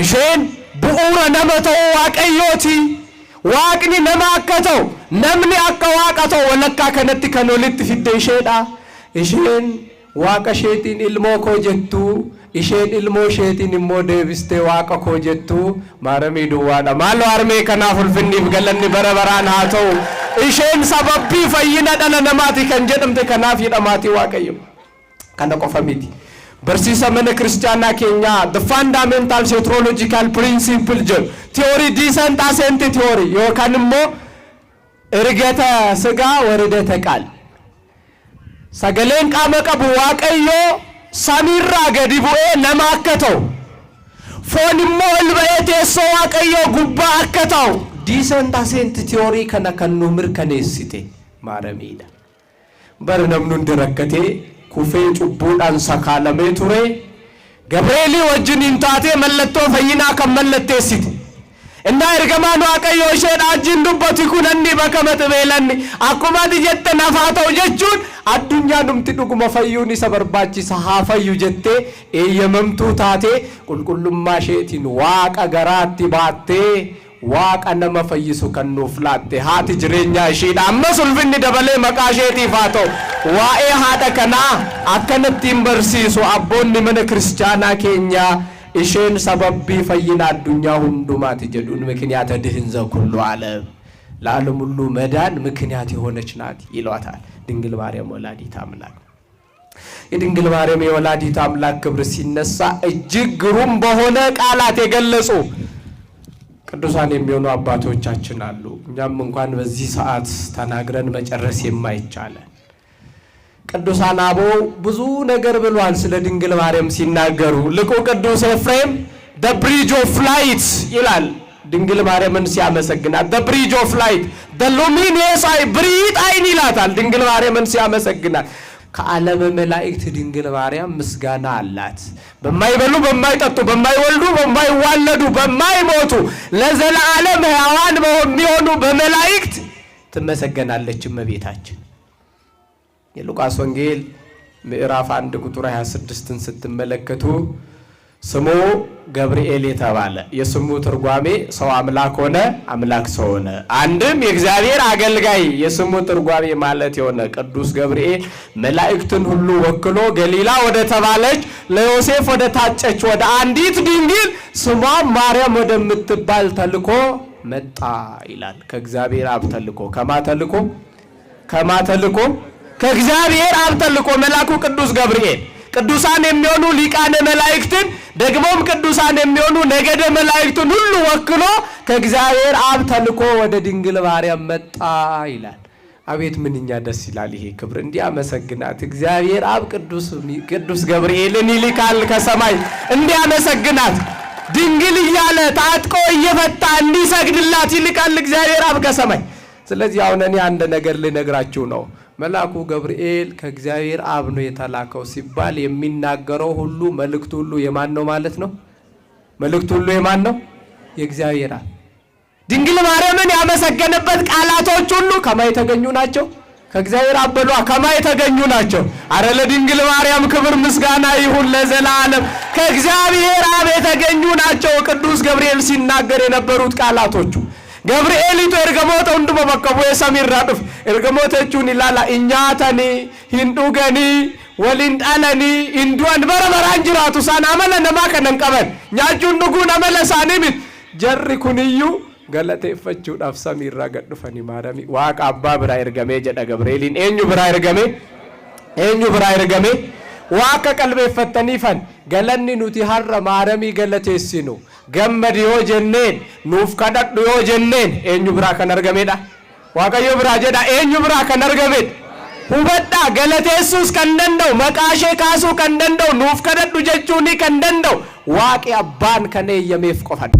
isheen bu'uura nama ta'uu waaqayyooti waaqni nama akka ta'u namni akka waaqa ta'u walakkaa kanatti kan walitti fidde isheedha isheen waaqa isheetiin ilmoo koo jettu isheen ilmoo isheetiin immoo deebistee waaqa koo jettu maaramii duwwaadha maaloo armee kanaaf ulfinniif galanni bara baraan haa ta'u isheen sababbii fayyina dhala namaati kan jedhamte kanaaf jedhamaati waaqayyo kana qofa miti barsiisa mana kiristaanaa keenya the fundamental theological principle jedhu theory decent assent theory yookaan immoo ergata sጋ ወርደተ ቃል sagaleen qaama qabu waaqayyo samiirraa gadi bu'ee nama akka ta'u foon immoo ol ba'ee teessoo waaqayyo gubbaa akka ta'u decent assent theory kana kan nu mirkaneessite maaramiidha bar namni hundi rakkatee kufee cubbuudhaan sakaalamee ture Gabrieli wajjiniin taatee mallattoo fayyinaa kan mallatteessite inna ergamaan waaqayyo isheen ajjin dubbati kunanni bakka maxbeelanni akkuma jette nafaa ta'u jechuun addunyaa numti dhuguma fayyuun isa barbaachisa haa fayyu jettee eeyyamamtuu taatee qulqullummaa isheetiin waaqa garaatti baattee waaqa nama fayyisu kan nuuf laatte haati jireenyaa isheedha ammas ulfinni dabalee maqaa isheetiif haa ta'u waa'ee haadha kanaa akkanattiin barsiisu abboonni mana kiristaanaa keenyaa isheen sababbii fayyina addunyaa hundumaati jedhuun ምክንያት ድህንዘ ኩሉ ዓለም ለዓለም ሁሉ መዳን ምክንያት የሆነች ናት ይሏታል ድንግል ማርያም ወላዲተ አምላክ የድንግል ማርያም የወላዲተ አምላክ ክብር ሲነሳ እጅግ ግሩም በሆነ ቃላት የገለጹ ቅዱሳን የሚሆኑ አባቶቻችን አሉ እኛም እንኳን በዚህ ሰዓት ተናግረን መጨረስ የማይቻለን ቅዱሳን አበው ብዙ ነገር ብለዋል ስለ ድንግል ማርያም ሲናገሩ ልቁ ቅዱስ ኤፍሬም the bridge of light ይላል ድንግል ማርያምን ሲያመሰግናት the bridge of light the luminous eye ብሪት አይን ይላታል ድንግል ማርያምን ሲያመሰግናት ከዓለም መላእክት ድንግል ማርያም ምስጋና አላት በማይበሉ በማይጠጡ በማይወልዱ በማይዋለዱ በማይሞቱ ለዘላለም ሕያዋን በሚሆኑ በመላእክት ትመሰገናለች እመቤታችን የሉቃስ ወንጌል ምዕራፍ 1 ቁጥር 26ን ስትመለከቱ ስሙ ገብርኤል የተባለ የስሙ ትርጓሜ ሰው አምላክ ሆነ አምላክ ሰው ሆነ አንድም የእግዚአብሔር አገልጋይ የስሙ ትርጓሜ ማለት የሆነ ቅዱስ ገብርኤል መላእክትን ሁሉ ወክሎ ገሊላ ወደ ተባለች ለዮሴፍ ወደ ታጨች ወደ አንዲት ድንግል ስሟ ማርያም ወደምትባል ተልኮ መጣ ይላል ከእግዚአብሔር አብ ተልኮ ከማ ተልኮ ከእግዚአብሔር አብ ተልኮ መልአኩ ቅዱስ ገብርኤል ቅዱሳን የሚሆኑ ሊቃነ መላእክትን ደግሞም ቅዱሳን የሚሆኑ ነገደ መላእክትን ሁሉ ወክሎ ከእግዚአብሔር አብ ተልኮ ወደ ድንግል ማርያም መጣ ይላል አቤት ምንኛ ደስ ይላል ይሄ ክብር እንዲያመሰግናት እግዚአብሔር አብ ቅዱስ ገብርኤልን ይልካል ከሰማይ እንዲያመሰግናት ድንግል እያለ ታጥቆ እየፈታ እንዲሰግድላት ይልካል እግዚአብሔር አብ ከሰማይ ስለዚህ አሁን እኔ አንድ ነገር ልነግራችሁ ነው መልአኩ ገብርኤል ከእግዚአብሔር አብ ነው የተላከው ሲባል የሚናገረው ሁሉ መልእክቱ ሁሉ የማን ነው ማለት ነው መልእክቱ ሁሉ የማን ነው የእግዚአብሔር አብ ድንግል ማርያምን ያመሰገነበት ቃላቶች ሁሉ ከማን የተገኙ ናቸው ከእግዚአብሔር አብ በሏ ከማን የተገኙ ናቸው አረ ለድንግል ማርያም ክብር ምስጋና ይሁን ለዘላለም ከእግዚአብሔር አብ የተገኙ ናቸው ቅዱስ ገብርኤል ሲናገር የነበሩት ቃላቶቹ ገብርኤል ይተርገሞተ እንዱመ በከቡ የሰሚር ራጥፍ እርገሞተቹን ይላላ እኛታኒ ሂንዱገኒ ወሊንጣለኒ እንዱን በረበራን ጅራቱ ሳና አመለ ነማ ከነንቀበን ኛቹን ዱጉን አመለ ሳኒብት ጀሪ ኩንዩ ገለቴፈቹ ዳፍ ሰሚር ራገድፈኒ ማረሚ ዋቅ አባ ብራ ይርገሜ ጀደ ገብርኤልን ኤኙ ብራ ይርገሜ ዋቅ ቀልቤ ፈተኒፈን ገለኒ ኑቲ ሀረ ማረሚ ገለቴሲኑ ገመድ ዮ ጀነን ኑፍ ከደዱ ዮ ጀነን ኤኙ ብራ ከነርገሜዳ ዋቀዮ ብራ ጀዳ ኤኙ ብራ ከነርገሜድ ሁበዳ ገለቴሱስ ከንደንደው መቃሼ ካሱ ከንደንደው ኑፍ ከደዱ ጀቹኒ ከንደንደው ዋቂ አባን ከኔ የሜፍ ቆፈን